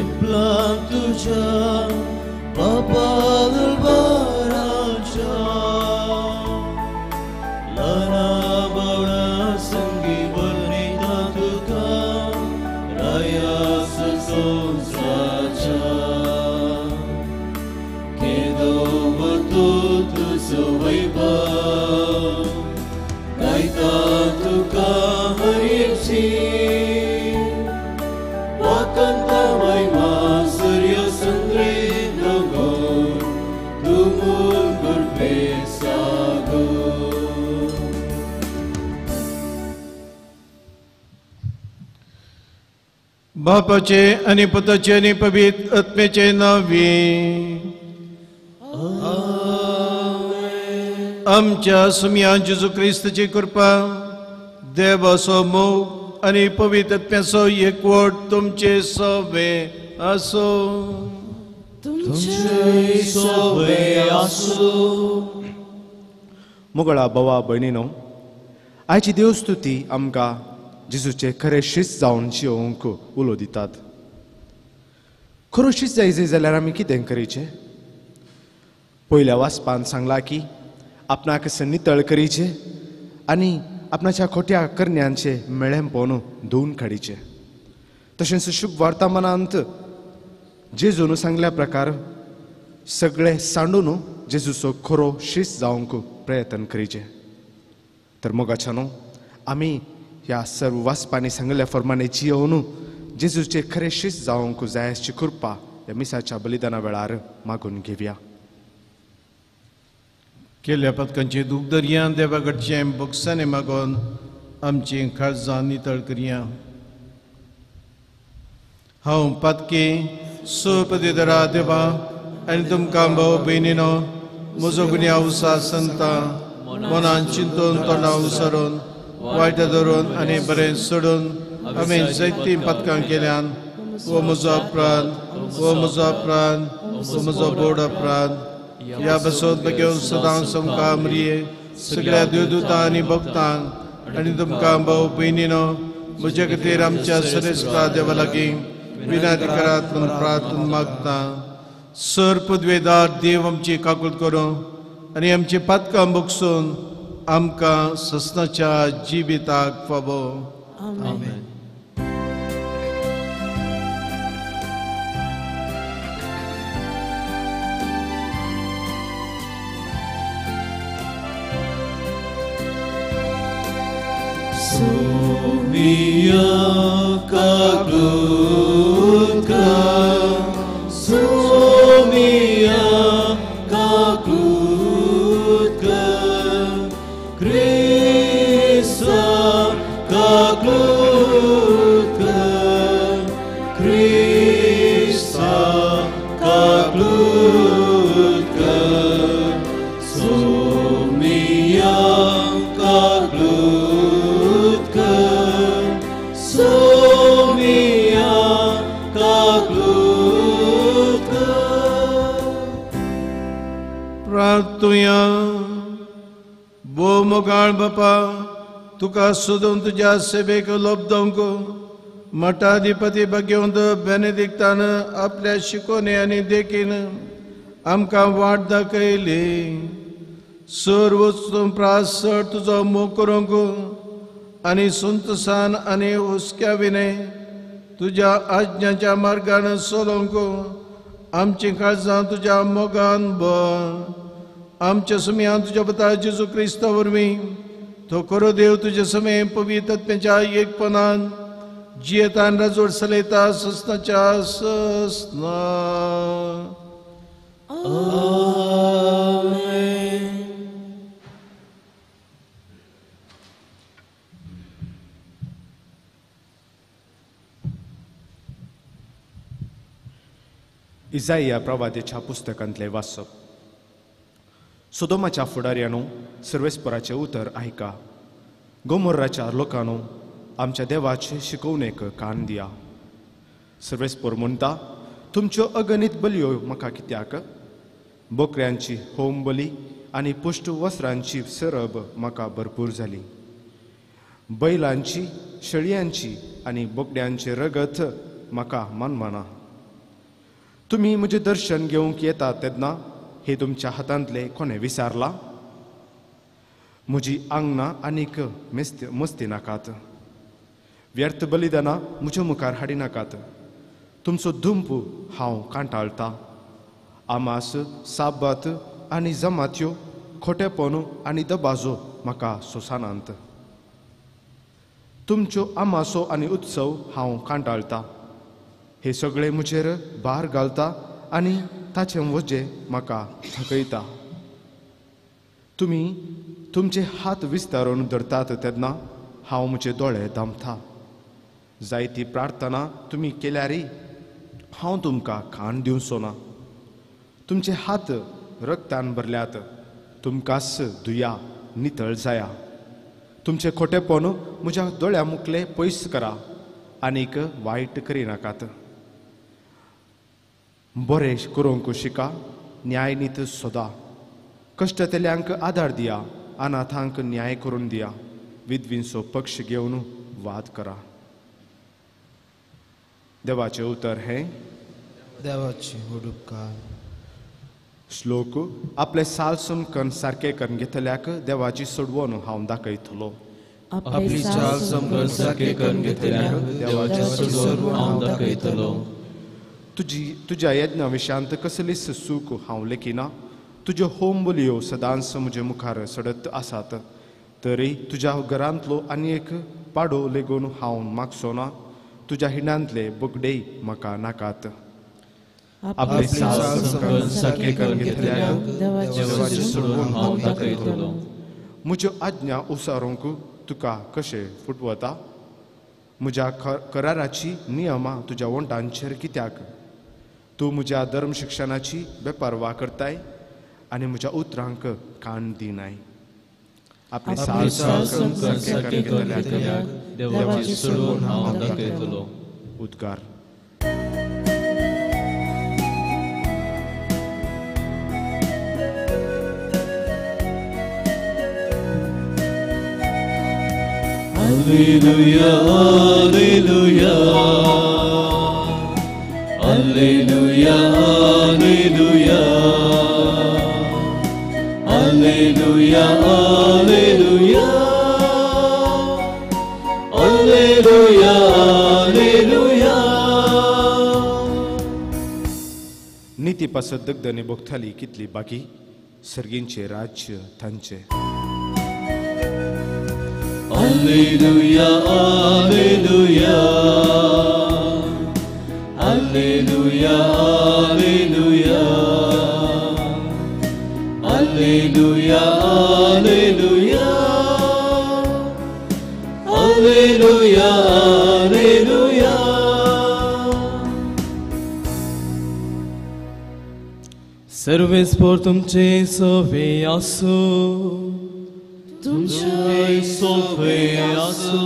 शिंपलां तुझ्या पापादल बाराच्या लाना बावळा संगी बलनीता तुका रायास संसाच्या केदो बतो तुझो वैभव गायता तुका हरीची वाकंता महिमा सूर्य संग्रे दोगो तुमून गुरपे सागो बापाचे आणि पुताचे आणि पवित्र आत्म्याचे नावे आमच्या सुम्या जेजू ख्रिस्ताची कृपा देवाचो मोग आणि पवित्र आत्म्याचो एकवट तुमचे सवे असो तुमचे सोबे आसो मुगळा भावा भयणीनो आयची देवस्तुती आमकां जेजूचे खरे शिस्त जावन जियोवंक उलो दितात खरो शिस्त जाय जाल्यार आमी कितें करीचें पयल्या वाचपान सांगला की आपणाक नितळ करीचे आनी आपणाच्या खोट्या करण्यांचे मेळेंपण धुवन काडीचे तशेंच शुभ वर्तमानांत जेजून सांगल्या प्रकार सगळे सांडून जेजूचो खरो शिस्त जावंक प्रयत्न करीचे तर मोगाच्यानो आमी ह्या सर्व वाचपांनी सांगल्या प्रमाणे जियोवन जेजूचे खरे शिस्त जावंक जाय अशी कृपा ह्या मिसाच्या बलिदाना वेळार मागून घेवया केल्ल्या पथकांचे दूख दर्या देवा कडचे बक्षाने मागोन आमची काळजां नितळ करया हांव पातकी सुपदेदरा देवा आनी तुमकां भाव भयणीनो म्हजो गुन्या उसा संता मनान चिंतून तोंडां उसरून वायट धरून आनी बरें सोडून आमी जायतीं पथकां केल्यान वो म्हजो अपराध वो म्हजो अपराध वो म्हजो बोड अपराध ह्या बसोत घेवन सदां समका मरिये सगळ्या देवदूतां आनी भक्तांक आनी तुमकां भाव भयणीनो म्हजे खातीर आमच्या सरेस्ता देवा लागीं विनाधिकारांत प्रार्थना मागता सर पदवेदार देव आमची काकूट करूं आनी आमची पातकां बगसून आमकां ससनाच्या जिविताक फावो आमेन Sumia kagutka, Sumia kagutka, Krista kagutka, Krista kagutka, Sumia kagutka. Sumia kagutka. प्रार्थुया बो मोगाळ बापा तुका सोदून तुज्या सेवेक लोबदोंक मठाधिपती भगवंत बेनेडिक्तान आपल्या शिकोवणे आनी देखीन आमकां वाट दाखयली सर्व प्रासर तुजो मोग करूंक आनी संतसान आनी हुस्क्या विने तुज्या आज्ञाच्या मार्गान चलोवंक आमची काळजां तुज्या मोगान भर आमच्या सुम्या तुज्या पुता जेजू क्रिस्ता वरवीं तो खरो देव तुजे समे पवित्र आत्म्याच्या एकपणान जियेतान राजवट चलयता ससनाच्या ससना Amen. इसाइया प्रवादीच्या पुस्तकांतले वाचप सोदोमाच्या फुडाऱ्यानो सर्वेस्पराचे उतर आयका गोमोर्राच्या लोकांनो आमच्या देवाचे शिकवणेक कान दिया सर्वेस्पर म्हणटा तुमच्यो अगणित बलयो म्हाका कित्याक बोकड्यांची होम बली आनी पुष्ट वस्त्रांची सरब म्हाका भरपूर जाली बैलांची शेळयांची आनी बोकड्यांचे रगत म्हाका मनमाना तुम्ही म्हजें दर्शन घेवंक येता तेन्ना हे तुमच्या हातांतले कोणें विचारला? म्हजी आंगणां आनीक मस्ती नाकात. व्यर्थ बलिदानां म्हज्या मुखार हाडी नाकात. तुमचो धुंप हांव कांटाळटां. आमास, साबात आनी जमात्यो, खोटेपण आनी दबाजो म्हाका सोसानांत. तुमच्यो आमासो आनी उत्सव हांव कांटाळटां. हे सगळे म्हजेर भार घालता आनी ताचें वजें म्हाका थकयता. तुमी तुमचे हात विस्तारून धरतात तेन्ना हांव म्हजे दोळे धांपता. जायती प्रार्थना तुमी केल्यारय हांव तुमकां खाण दिवचो ना. तुमचे हात रक्तान भरल्यात. तुमकांच धुया, नितळ जाया. तुमचे खोटेपण म्हज्या दोळ्या मुखले पयस करा आनीक वायट करिनाकात. बरें करूंक शिका, न्यायनीत सोदा. कश्टतल्यांक आदार दिया, अनाथांक न्याय करून दिया. विधवींचो पक्ष घेवन वाद करा. देवाचें उतर हें. देवाची हुडुपकार. श्लोक. आपले साल समकन सारके करून घेतल्याक देवाची सोडवण हांव दाखयतलो. आपली चाल समकन सारके करून घेतल्याक देवाची सोडवण हांव दाखयतलो. तुज्या यज्ञा विशांत कसलीच सूख हांव लेखिना. तुज्यो होम बलयो सदांच म्हजे मुखार सडत आसात. तरी तुज्या घरांतलो आनी एक पाडो लेगून हांव मागचो ना. तुज्या हिंडांतले बोगडेय म्हाका नाकात. आपले साल समकन सारके करून घेतल्याक देवाची सोडवण हांव दाखयतलो. म्हज्यो आज्ञा उसारूंक तुका कशें फुटवता? म्हज्या कराराची नियमां तुज्या वंटांचेर कित्याक? तूं म्हज्या धर्म शिक्षणाची बेपारवा करताय आनी म्हज्या उतरांक कान दिनाय. आपले साल समकन सारके करून घेतल्याक देवाची सोडवण हांव दाखयतलो. उद्गार. Alleluia, alleluia. Alleluia, alleluia. Alleluia, alleluia. Alleluia, alleluia. नीती पासत दगदने बोगथाली कितली बाकी सर्गींचे राज्य तांचे. Alleluia, alleluia. Alleluia, alleluia. Alleluia, alleluia. Alleluia, alleluia. Serve tuमचे सोवे आसो. तुमचे सोवे आसो.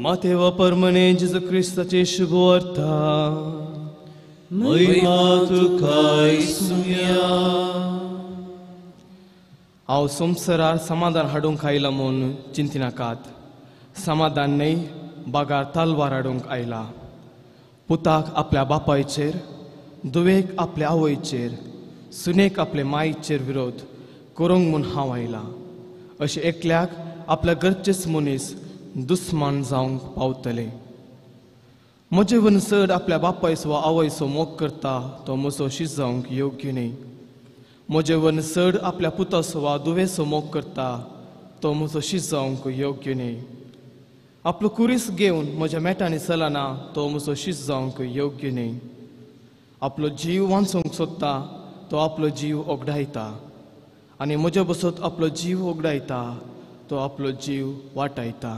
Mateva परमने जेजू ख्रिस्ताचे शुभ अर्था. महिमा तुका इसुया. हांव संवसारार समाधान हाडूंक आयला म्हूण चिंतिनाकात. समाधान न्हय, बागार तलवार हाडूंक आयला. पुताक आपल्या बापायचेर, दुवेक आपल्या आवयचेर, सुनेक आपल्या मायचेर विरोध करूंक म्हूण हांव आयला. अशें एकल्याक आपल्या घरचेच मनीस दुस्मान जावंक पावतले. म्हजे वनसड आपल्या बापायचो वा आवयचो मोग करता तो म्हजो शीश जावंक योग्य न्हय. म्हजे वनसड आपल्या पुताचो वा दुवेचो मोग करता तो म्हजो शीश जावंक योग्य न्हय. आपलो कुरीस घेवन म्हज्या मेटांनी चलना तो म्हजो शीश जावंक योग्य न्हय. आपलो जीव वांचूंक सोदता तो आपलो जीव ओगडायता आनी म्हज्या बसत आपलो जीव ओगडायता तो आपलो जीव वाटायता.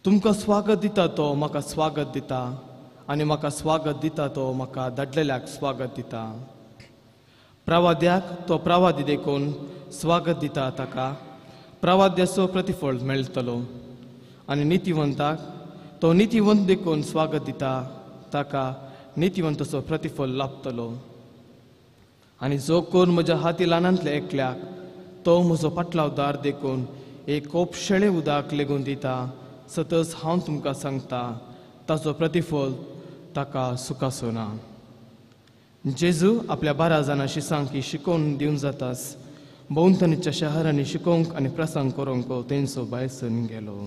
तुमकां स्वागत दिता तो म्हाका स्वागत दिता आनी म्हाका स्वागत दिता तो म्हाका धाडलेल्याक स्वागत दिता. प्रवाद्याक तो प्रवादी देखून स्वागत दिता ताका प्रवाद्याचो प्रतिफळ मेळटलो आनी नितिवंताक तो नितिवंत देखून स्वागत दिता ताका नितिवंताचो प्रतिफळ लाभतलो. आनी जो कोण म्हज्या हाती ल्हानांतले एकल्याक तो म्हजो पाटलावदार देखून एक कोप शेळे उदक लेगून दिता. सतत हांव तुमकां सांगता ताचो प्रतिफळ ताका सुखासो ना. जेजू आपल्या 12 जाणां शिसांकी शिकोवन दिवन जातास भोंवतणीच्या शहरांनी शिकोवंक आनी प्रसंग करूंक तेंचो भायसून गेलो.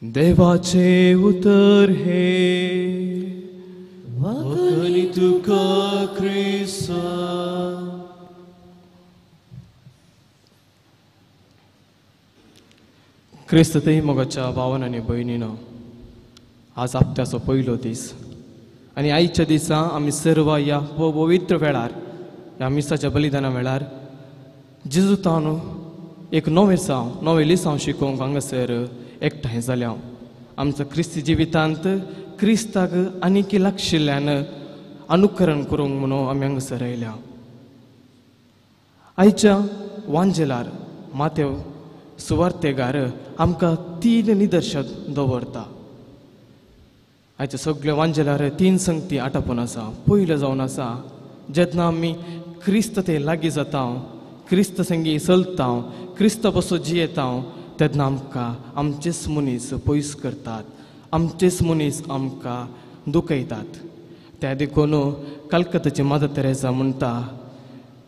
देवाचे उतर हे वखली तुका ख्रिस्ता. क्रिस्ततय मोगाच्या भावान आनी भयणीनो, आज हप्त्याचो पयलो दीस आनी आयच्या दिसा आमी सर्व ह्या पवित्र वेळार ह्या मिसाच्या बलिदाना वेळार जेजू तांदू एक नवें लिसांव शिकोवंक हांगासर एकठांय जाल्या. आमच्या क्रिस्ती जिवितांत क्रिस्ताक आनीक लागशिल्ल्यान अनुकरण करूंक म्हणून आमी हांगासर आयल्या. आयच्या वांजेलार मातेव सुवार्थेगार आमकां 3 निदर्शन दवरता. आयच्या सगळ्या वांजेलार 3 संगती आटापून आसा. पयलें जावन आसा जेन्ना आमी क्रिस्त ते लागीं जाता, क्रिस्त संगी चलता, क्रिस्त बसो जियेता, तेन्ना आमकां आमचेच मनीस पयस करतात, आमचेच मनीस आमकां दुखयतात. त्या देखून कलकत्ताची मदर तेरेसा म्हणटा,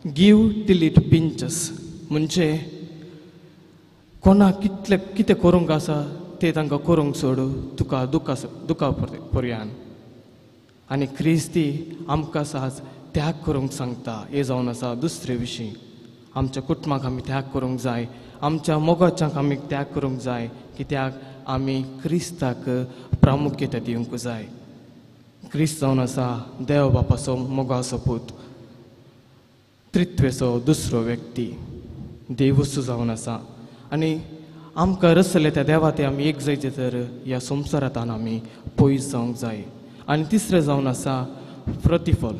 गिव टील इट पिंचस, म्हणजे कोणाक कितें करूंक आसा तें तांकां करूंक सोड, तुका दुखा पर्यान. आनी क्रिस्ती आमकां साज त्याग करूंक सांगता. हे जावन आसा दुसरे विशीं. आमच्या कुटुंबाक आमी त्याग करूंक जाय, आमच्या मोगाच्यांक आमी त्याग करूंक जाय, कित्याक आमी क्रिस्ताक प्रामुख्यता दिवंक जाय. क्रिस्त जावन आसा देव बापाचो मोगाचो पूत, त्रित्वेचो दुसरो व्यक्ती, देवूच जावन आसा. आनी आमकां रचले त्या देवा ते आमी एक जायचे तर ह्या संवसारांतल्यान आमी पयस जावंक जाय. आनी तिसरें जावन आसा प्रतिफल.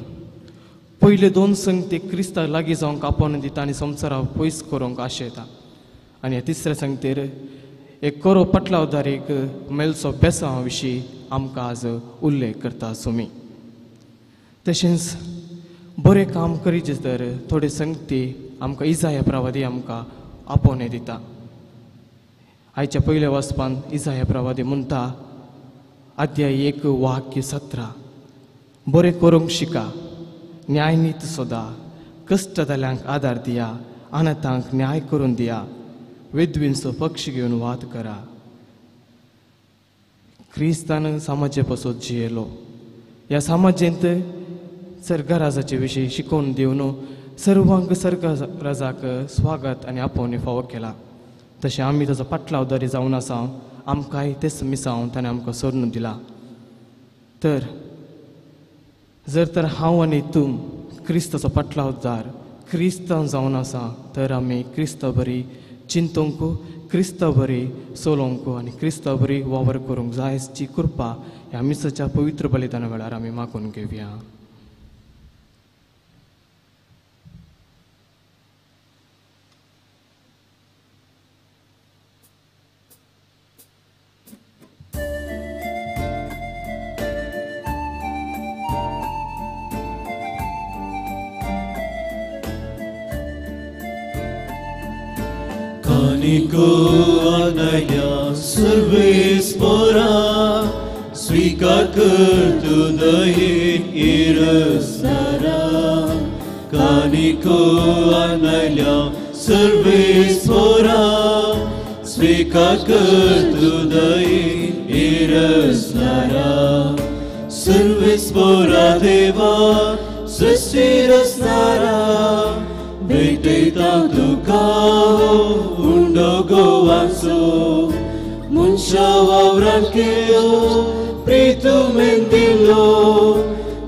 पयले 2 संगती क्रिस्ताक लागीं जावंक आपोवन दिता आनी संवसाराक पयस करूंक आशयता. आनी ह्या तिसऱ्या संगतेर एक करो पटलावदारीक मेलचो बेसांवा विशीं आमकां आज उल्लेख करता सुमी. तशेंच बरें काम करीचे तर थोडे संगती आमकां इजाया प्रवादी आमकां आपोवन दिता. आयच्या पयल्या वचपान इजाया प्रवादी म्हणटा, अध्याय 1 वाक्य 17, बरें करूंक शिका, न्यायनीत सोदा, कश्ट जाल्यांक आदार दिया, अनाथांक न्याय करून दिया, विधवींचो पक्ष घेवन वाद करा. क्रिस्तान समाजे पासून जियेलो. ह्या समाजेंत सर्गराजाचे विशीं शिकोवन दिवन सर्वांक सर्गराजाक स्वागत आनी आपोवणी फावो केला. तशें आमी ताचो पाटलावदारी जावन आसा. आमकांय तेच मिसांव ताणें आमकां सोडून दिला. तर जर तर हांव आनी तूं क्रिस्ताचो पाटलावदार क्रिस्तांव जावन आसा, तर आमी क्रिस्ता बरी चिंतूंक, क्रिस्ता बरी चलोवंक आनी क्रिस्ता बरी वावर करूंक जायची कृपा ह्या मिसाच्या पवित्र बलिदाना वेळार आमी मागून घेवया. Nico anaya सर्वेस पोरा स्वीकार कर तू दहीन इरसरा. कानिको अनल्या सर्वेस पोरा स्वीकार कर तू दहीन इरसरा. सर्वेस पोरा देवा सृष्टी रचणारा, भेटयता तुका उंडो गोवाचो, मनशा वावरान केलो प्रितुमेन दिलो,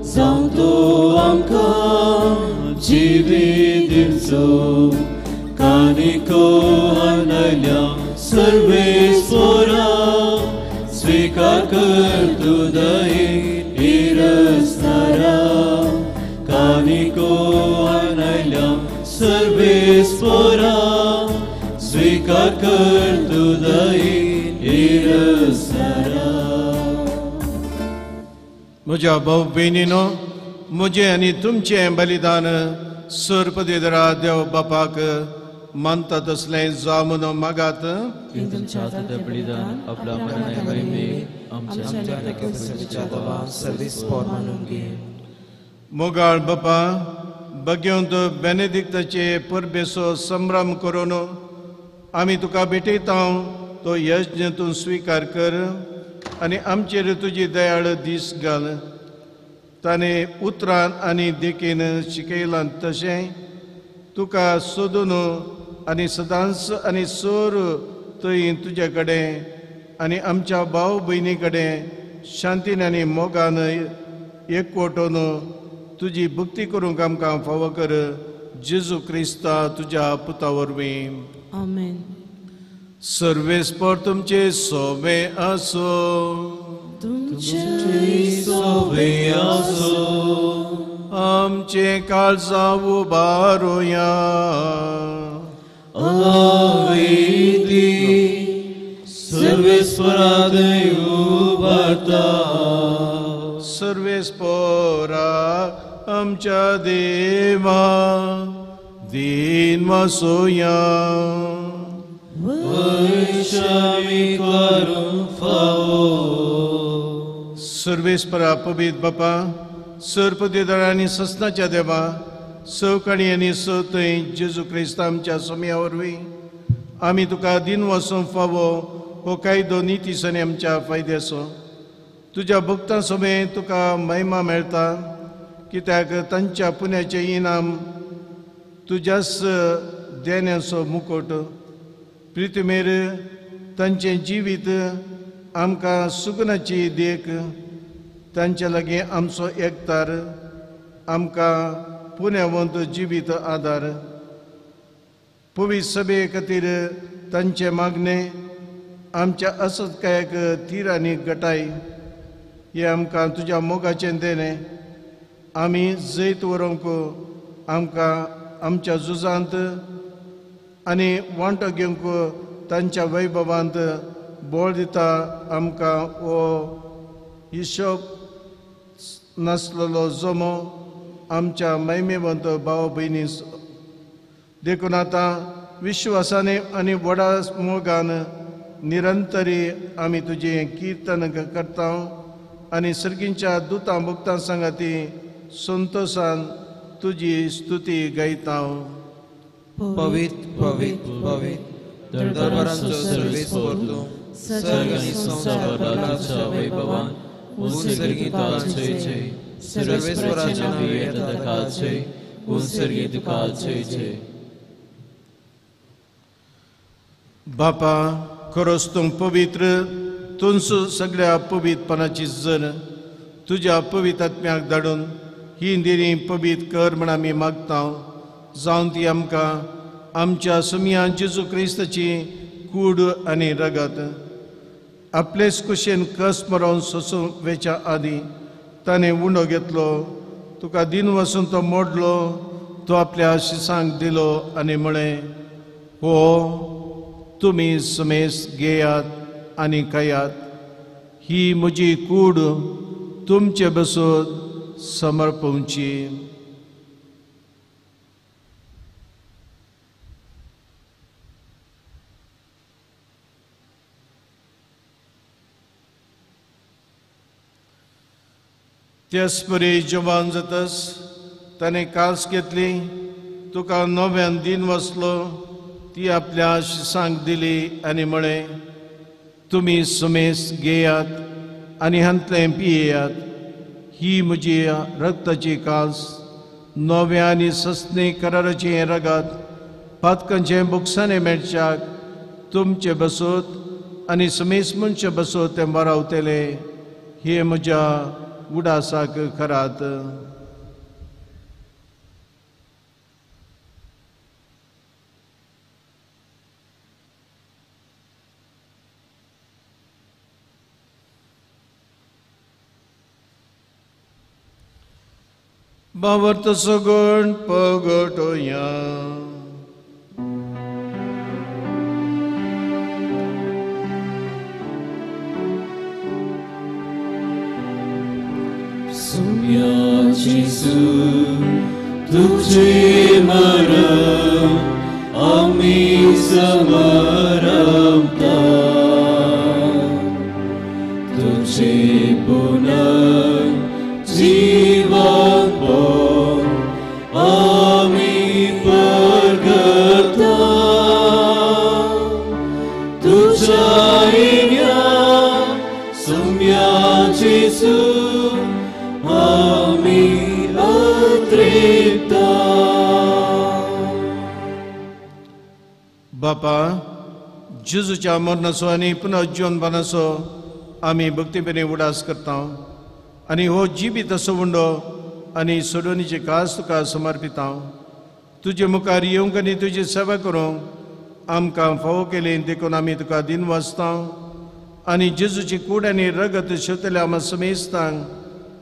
जावं तो आमकां जिवीत दिवचो. कानिको आनल्या सर्वेस्वरा स्वीकार कर तू दहीन इरसणारा. कानिको आनल्या सर्वेस्वरा स्वीकार कर तू दहीन इरसणारा. म्हज्या भाऊ भयणीनो, म्हजें आनी तुमचें बलिदान सर्पदेदरा देव बापाक मानता तसलें जावं म्हणून मागात. की तुमच्या हातात बलिदान आपल्या मरणाच्या महिमेक आमच्या लेकराच्या देवा सर्विस्पोर मानून घे. मोगाळ बापा बग्योंत बेनेडिक्ताचे परबेसो संभ्रम करून आमी तुका भेटयता. तो यज्ञ तूं स्वीकार कर आनी आमचेर तुजी दयाळ दीस घाल. ताणें उतरान आनी देखीन शिकयलां तशें तुका सोदून आनी सदांच आनी सोर थंय तुजे कडेन आनी आमच्या भाव भयणी कडेन शांतीन आनी मोगान एकवटून तुजी भक्ती करूंक आमकां फावो कर. जेजू क्रिस्ता तुज्या पुता वरवीं. आमेन. सर्वेस्पर तुमचे सोबे आसो. सोबे आसो. आमचे काळजा उबारोया. आवेदी सर्वेस्पराद उबारता. सर्वेस्परा आमच्या देवा दिन वासोया. वैशामी करून फावो. सर्वेस्परा पवित्र बापा सर्पदेदारांनी ससनाच्या देवा सवकाणी आनी सवथंय जेजू क्रिस्त आमच्या सोम्या वरवीं आमी तुका दिन वचूंक फावो हो कायदो नितीसनी आमच्या फायद्याचो. तुज्या भक्तां सोबे तुका महिमा मेळटा कित्याक तांच्या पुण्याचें इनाम तुज्याच देण्याचो मुकोट. प्रितीमेर तांचें जिवीत आमकां सुगनाची देख. तांचे लागीं आमचो एकतार आमकां पुण्यवंत जिवीत आदार. पवित्र सभे खातीर तांचे मागणें आमच्या असतकायाक तीर आनी गटाय हे आमकां तुज्या मोगाचें देणें. आमी जैत व्हरूंक आमकां आमच्या झुजांत आनी वांटो घेवंक तांच्या वैभवांत बोळ दिता. आमकां हो हिशोब नासलेलो जमो आमच्या महिमेवंत भाव भयणी देखून आतां विश्वासाने आनी व्हडा मोगान निरंतरी आमी तुजें किर्तन करता आनी सर्गींच्या दुतां भक्तां सांगाती संतोशान तुजी स्तुती गायता. पवित्र पवित्र पवित्र दरबारांचो सर्वेस्पर तूं सर्ग आनी संसाराच्या वैभवान उत्सर्गीता जय जय. सर्वेस्पराचे नावे येता जय. उत्सर्गीता जय जय. बापा खरोच तूं पवित्र. तूंच सगळ्या पवित्रपणाची जर तुज्या पवित्र आत्म्याक धाडून ही देणी पवित्र कर म्हण आमी मागता. जावन ती आमकां आमच्या सुमया जेजू क्रिस्ताची कूड आनी रगत आपलेच कुशेन कस मरोवन सोसूंक वेच्या आदीं ताणें उंडो घेतलो. तुका दिन वचून तो मोडलो. तो आपल्या शिसांक दिलो आनी म्हळें हो तुमी समेस घेयात आनी खायात. ही म्हजी कूड तुमचे बसून समर्पवची. त्याच परी जेवण जाताच ताणें कास घेतली. तुका नव्यान दिन वचलो. ती आपल्या शिसांक दिली आनी म्हळें तुमी समेस घेयात आनी हांतलें पियेयात. ही म्हजी रक्ताची कास नव्या आनी सस्ने कराराचें रगत पातकांचें बुकसाणें मेळच्याक तुमचे बसोत आनी समेस मनचे बसोत तें बरावतले. हे म्हज्या उडासाक करात. बावर्त सगुण पगटोया. Jesu, तुझे मरण आम्ही आमी समरमता तुझे पुनर्जीवन पोन आमी परगता तुझ्या येण्या सम्या जेसू आमी अतृप्ता. बापा, जेजूच्या मरणाचो आनी पुनः जिवनपणाचो आमी भक्तीपेने उडास करता आनी हो जिबीत असो उंडो आनी सोडवणीची कास तुका समर्पिता. तुजे मुखार येवंक आनी तुजी सेवा करूंक आमकां फावो केली देखून आमी तुका दिन वाचता आनी जेजूची कूड आनी रगत शेवतल्या आमा समेस्तांक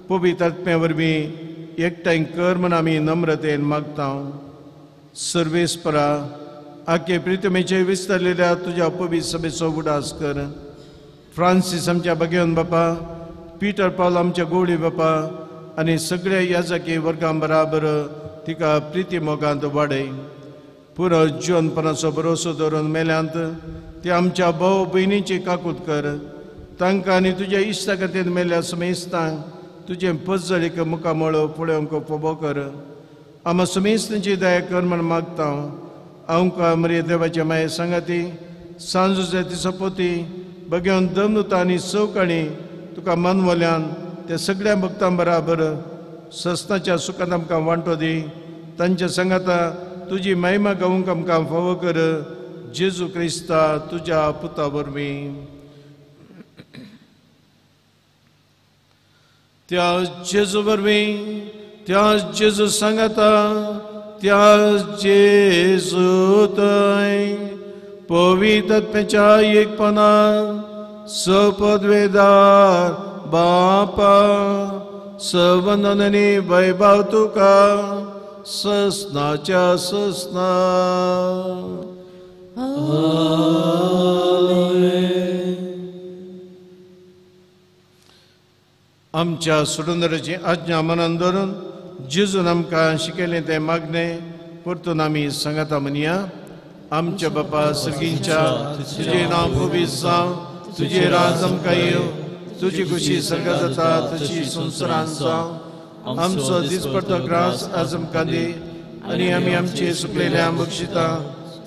पवित्र आत्म्या वरवीं एकठांय कर म्हूण आमी नम्रतेन मागता. सर्वेस्परा, आखे प्रितमेचे विस्तारलेल्या तुज्या पवित्र सभेचो उडास कर. फ्रांसीस आमच्या भगवन बापा, पीटर पॉल आमच्या गोडी बापा आनी सगळ्या याजकी वर्गां बराबर तिका प्रिती मोगांत वाडय. पुरो जिवनपणाचो भरोसो दवरून मेल्यांत ते आमच्या भाव भयणीची काकूट कर. तांकां आनी तुज्या इश्टा खातीर मेल्ल्या समेस्तांक तुजे पजळीक मुखामळो पळोवंक फोबो कर. आमा समेस्तांची दया कर म्हण मागता. आमकां मरे देवाच्या माये सांगाती सांजुजे दिसपोती भगवन दमनुता आनी चवकाणी तुका मानवल्यान त्या सगळ्या भक्तां बराबर सस्ताच्या सुखांत आमकां वांटो दी. तांच्या सांगाता तुजी महिमा गावूंक आमकां फावो कर. जेजू क्रिस्ता तुज्या पुता वरवीं. त्या जेजू वरवीं, त्या जेजू सांगाता, त्या जेजू थंय पवित्र आत्म्याच्या एकपणान सपदवेदार बापा सवंदन आनी वैभव तुका ससनाच्या ससना. आमच्या सुडंदराची आज्ञा मनान धरून जेजून आमकां शिकयलें तें मागणें परतून आमी सांगाता म्हणया. आमच्या बापा सर्गींच्या तुजें नांव पवित्र जावं, तुजें राज आमकां येवं, तुजी खुशी सर्गा जाता तशी संवसारांत जावं. आमचो दिसपडटो ग्रास आज आमकां दी आनी आमी आमचे सुकलेल्यांक बक्षिता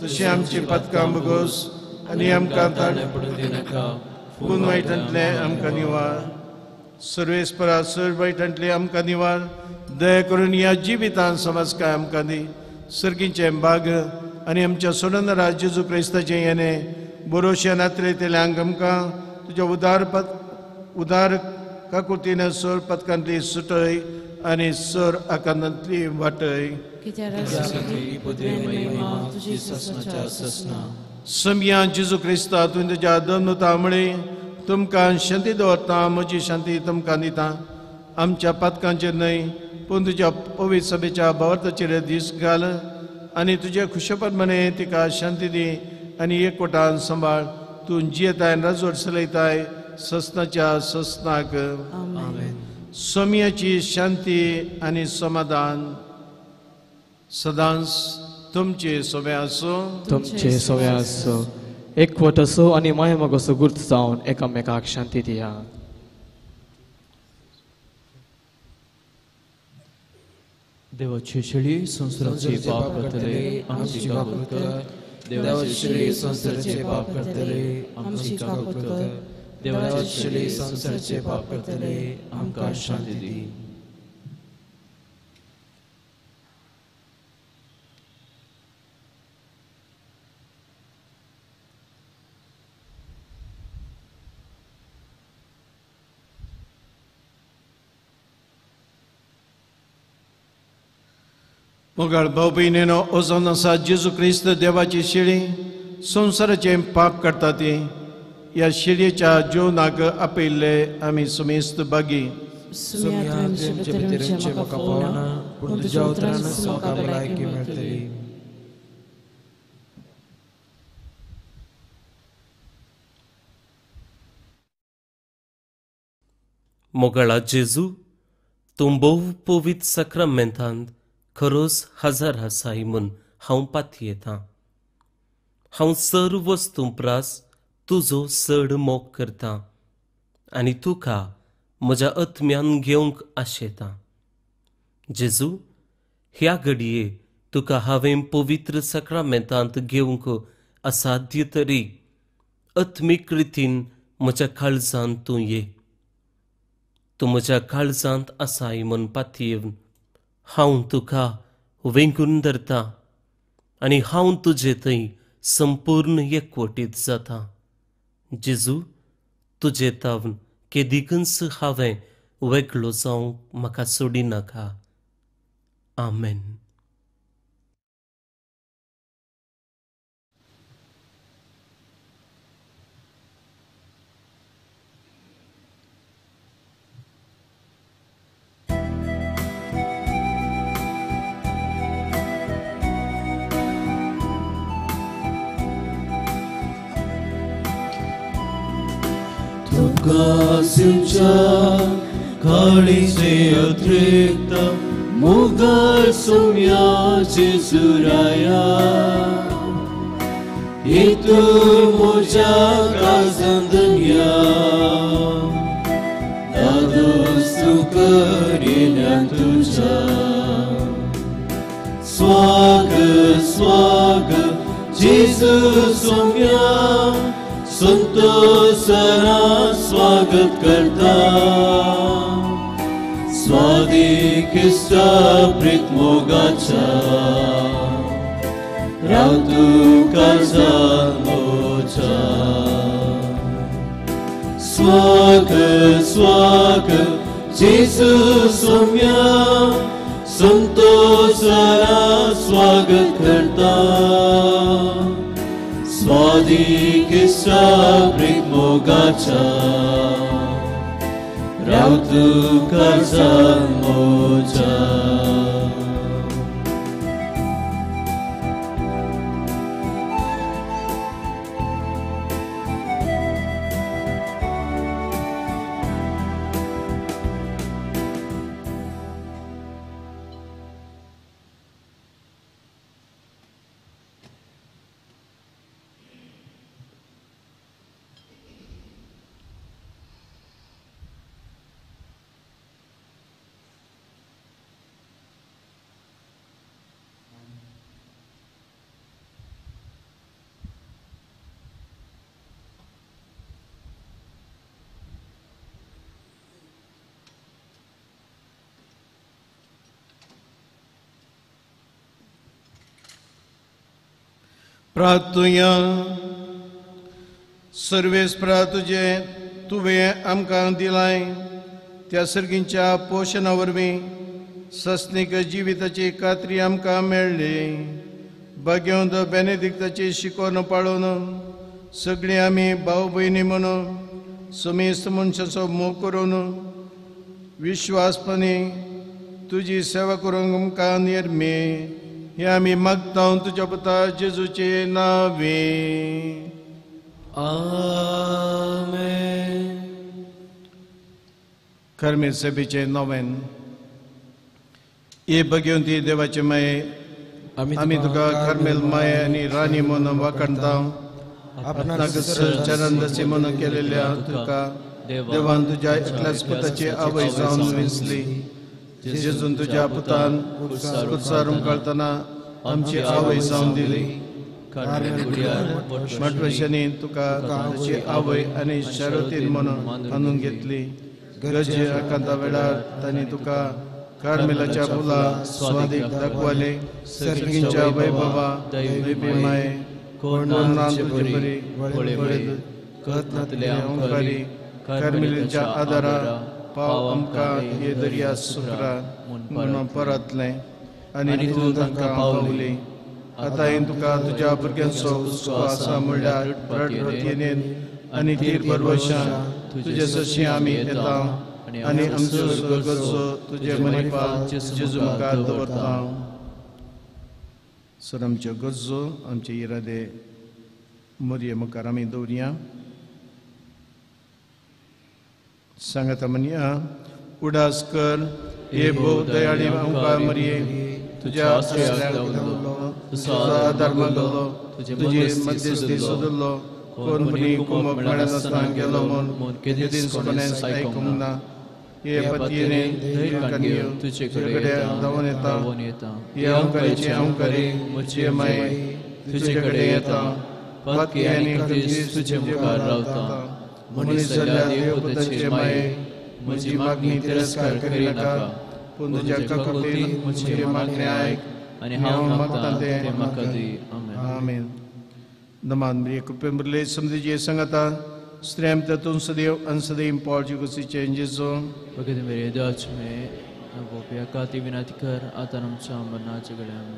तशी आमची पदकां बगोस आनी आमकां ताणे पडूंक दिनाका पूण वायटांतले आमकां निवार. सर्वेस्परा सर वायटांतले आमकां निवार. दया करून ह्या जिवितांत समज काय आमकां दी. सर्गीचे भाग आनी आमच्या सोडनारा जेजू क्रिस्ताचें येणें बरोवशें नात्रेंतल्यांक आमकां तुज्या उदार काकुतीन सर पदकांतली सुटय आनी सर आकांतांतली वाटय. सम्या जेजू क्रिस्ता तुवें तुज्या दमनुता मुळे तुमकां शांती दवरता. म्हजी शांती तुमकां दिता. आमच्या पदकांचेर न्हय पूण तुज्या पवित्र सभेच्या भवार्थाचेर दीस घाल आनी तुजे खुशेपणाने तिका शांती दी आनी एकवटान सांबाळ. तूं जियेताय राजवट चलयताय ससनाच्या ससनाक. सम्याची शांती आनी समाधान सदांच तुमचे सोबे आसूं. तुमचे सोबे आसूं. एकवट असो आनी मायमोग असो गुर्त जावन एकामेकाक शांती दिया. देवाची शेळी संसाराचे पाप करतले आमची काकूट कर. देवाची शेळी संसाराचे पाप करतले आमची काकूट कर. देवाची शेळी संसाराचे पाप करतले आमकां शांती दी. मोगाळ भाऊ भयणीनो, ओजोन आसा जेजू क्रिस्त देवाची शेळी संसाराचे पाप करता ती. ह्या शेळयेच्या जिवनाक आपयल्ले आमी समेस्त भागी. मोगाळा जेजू, तूं भोव पवित्र सक्रामेंतांत खरोच हजर आसाय म्हूण हांव पातयेतां. हांव सर्व वस्तू प्रास तुजो चड मोग करतां आनी तुका म्हज्या आत्म्यान घेवंक आशेतां. जेजू, ह्या घडये तुका हांवें पवित्र सक्रामेंतांत घेवंक असाध्य तरी आत्मीक रितीन म्हज्या काळजांत तूं ये. तूं म्हज्या काळजांत आसाय म्हूण पातयेवन हांव तुका वेंगून धरतां आनी हांव तुजे थंय संपूर्ण एकवटीत जातां. जेजू, तुजे तावन केदिकच हांवें वेगळो जावंक म्हाका सोडिनाका. आमेन. तुका सिंच्या काळीचे अतिरिक्त मुघल सोम्याचे सुराया हेतू मोच्या काळजांतल्या दादोस तूं करिल्या तुझ्या. स्वागत स्वागत जेजू सोम्या संतोषाना स्वागत करता. स्वादिकिष्टा प्रीत मोगाच्या राव तूं काळजांत मोच्या. स्वागत स्वागत जेजू सोम्या संतोषाना स्वागत करता. स्वादिकिष्टा प्रीत मोगाच्या राव तूं काळजांत मोच्या. प्रार्थुया. सर्वेस्परा तुजे तुवें आमकां दिलाय त्या सर्गींच्या पोशणा वरवीं सस्नीक जिविताची खात्री आमकां मेळ्ळी. भाग्यवंत बेनेडिक्ताची शिकवण पाळून सगळीं आमी भाव भयणी म्हणून समेस्त मनशाचो मोग करून विश्वासपणी तुजी सेवा करूंक आमकां निर्मे हे आमी मागता तुज्या पुता जेजूचे नांवे. आमेन. कर्मेल सभेचे नोवेन. हे भगवंती देवाचे माये, आमी तुका कर्मेल माये आनी राणी म्हणून वाखणता. आपणाक चरणदासी म्हणून केलेल्या तुका देवान तुज्या एकल्याच पुताची आवय जावन विसली. जेजून तुज्या पुतान उत्सारून कळतना आमची आवय जावन दिली. मठवशांनी तुका तुजी आवय आनी शारोतीन म्हणून आणून घेतली. गरजे आकांता वेळार तांणी तुका कार्मेलाच्या फुला स्वादीक दाखवले. सर्गींच्या वैभवा दैवी माये कोणान तुजे बरी कतनातल्या ओंकारी कार्मेलीच्या आदारा पाव आमकां हे दर्या सुकरा म्हणून परतले आनी तूं तांकां पावली. आतां तुका तुज्या भुरग्यांचो हुस्को आसा म्हणल्यार रडरतीन आनी तीर परवशां तुजे जशी आमी येता आनी आमचो गरजो तुजे मनीपाल जेजू मुखार दवरता. सर आमच्यो गरजो आमचे इरादे मोरये मुखार आमी दवरया. सांगाता म्हणया. उडास कर हे भोव दयाळी आमकां मरये, तुझ्या आश्रयाक धांवलो तुझो धर्म घालो तुझे मध्यस्थी सोदलो कोण मनी कुमक मेळनासतना गेलो म्हूण केदीन सोबण्यास आयकूंक ना हे पतयेने धैर्य काडयो तुजे कडेन धांवन येता हे अहंकारीचे अहंकारी म्हजे माये तुजे कडेन येता पतकी आनी क्रिस्त तुजे मुखार रावता मनीस जाल्यार देवपुताचे माये म्हजी मागणी तिरस्कार करिनाका पूण तुज्या ककुतीन म्हजी मागणी आयक आनी हांव मागतां तें म्हाका दी आमेन. Naman beri kupemberle samdije sangata strem tatun sadev ansadev porji kusi changes zo Bagad मेरे दाच में वो प्याकाती विनती कर आतनम चांबना जगड़म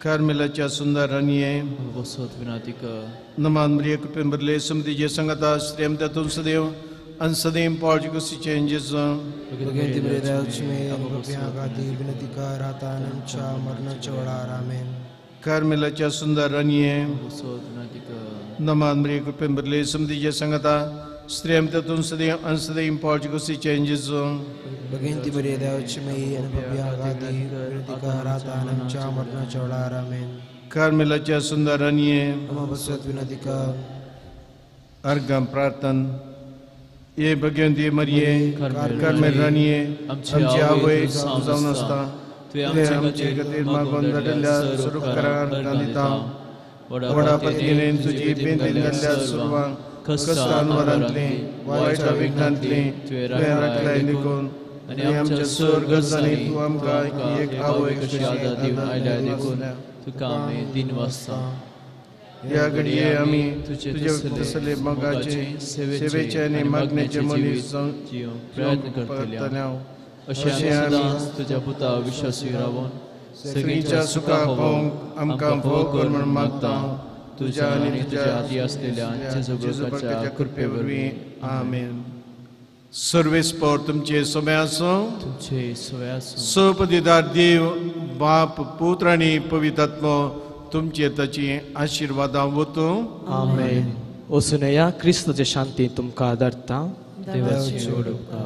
karmelacha sundaraniye वो सोत विनती कर Naman beri kupemberle samdije sangata strem tatun sadev ansadev porji kusi changes zo Bagad मेरे दाच में वो प्याकाती विनती कर आतनम चांबना जगड़म karmelacha sundaraniye वो सोत विनती कर Naman beri kupemberle samdije sangata strem tatun sadev ansadev porji kusi changes zo बगेंती मेरे दाच में अनुभव्यागादी विनती रातानम चामरना चौड़ा रामेन karmelacha sundaraniye अमबसत विनती का argam prartan ye bhagyanti mariye karmelaniye amche avoy zaunasta tve amche gatir magon dadalya surukkarar kanita vada पत्नीने तुझी बेंदीन दल्ल्या सुरवा कष्टान वरांतली वायट विघ्नांतली तुवें राखलाय निघून आनी आमच्या स्वर्गस्थानी तूं आमकां एक आवय कशी आदार दिवन आयल्या देखून तुका आमी दिन वाजता ह्या घडये आमी तुजे तसले मोगाचे सेवेचे आनी मागणेचे मनीस जावन प्रयत्न करतले अशें आमी तुज्या पुता विश्वासी रावून सगळींच्या सुखाक पावूंक आमकां भोग कर म्हूण मागता तुज्या आनी तुज्या आदी आसलेल्या जेजुबाच्या कृपे वरवीं आमेन. सर्वेस्पर तुमचे सोबे आसूं तुमचे सोया सोपदीदार देव बाप पुत्र आनी पवित्र आत्मो तुमचे ताची आशिर्वादां वतूं आमेन. वसुनया क्रिस्ताचे शांती तुमकां धाडटा. देवाची ओडुका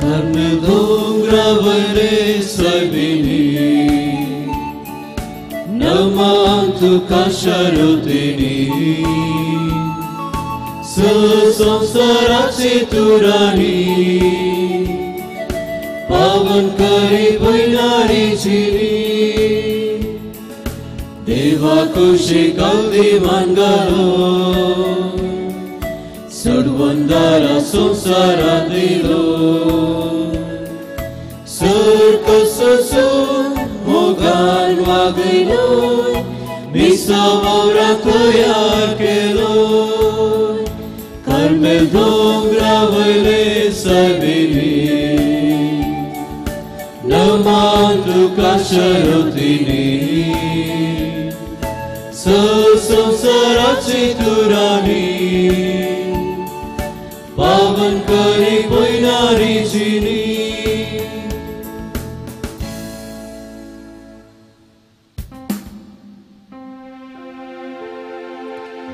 Carmedongravere sabini Namantu kasharotini Samsarache turani Pavan kari bhainari chini Deva kushe kaldi mangalo Sarvandara samsara dilo Sarkasasu mogan wagilo Misavavra koyar kelo Carmel dongravele sabini Namantu kasharotini Samsarache turani Pavan kari bhainari chini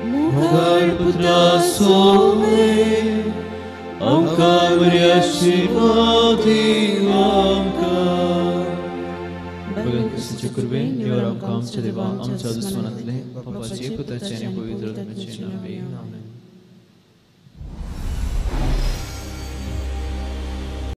Mogar putra soe Amka mriashivati amka बगन किसी कुर्बे देवराम काम चलेवा आमच्या दुश्मनातले पापाचे पुत्राचे आणि पवित्र आत्म्याचे नावे आमेन.